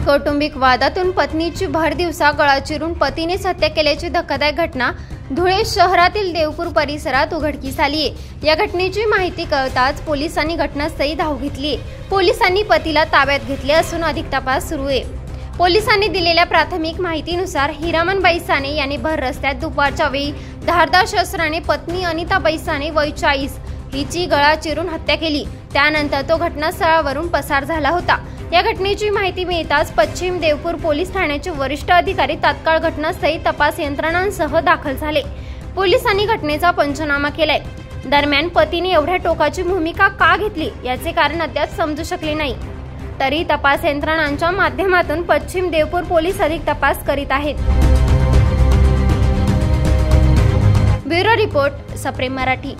कौटुंबिक वादातून पत्नीची भरदिवसा गळा चिरून पतीनेच हत्या केल्याची धक्कादायक घटना धुळे शहरातील देवपूर परिसरात उघडकीस आली आहे। या घटनेची माहिती कळताच पोलिसांनी घटनास्थळी धाव घेतली आहे। पोलिसांनी पतीला ताब्यात घेतले असून अधिक तपास सुरू आहे। पोलिसांनी दिलेल्या प्राथमिक माहितीनुसार हिरामनबाई साने यांनी भर रस्त्यात दुपारच्या वेळी धारदार शस्त्राने पत्नी अनिताबाई साने वय 40 हिची गळा चिरून हत्या केली। त्यानंतर तो घटनास्थळावरून पसार झाला होता। या घटनेची माहिती मिळताच पश्चिम देवपूर पोलीस ठाण्याचे वरिष्ठ अधिकारी तात्काळ घटनास्थळी तपास यंत्रणांसह दाखल झाले। पोलिसांनी घटनेचा पंचनामा केलाय। दरम्यान पतीने एवढ्या टोकाची भूमिका का घेतली याचे कारण अद्याप समजू शकले नाही। तरी तपास यंत्रणांच्या माध्यमातून पश्चिम देवपूर पोलीस अधिक तपास करीत आहेत। ब्युरो रिपोर्ट सप्रेम मराठी।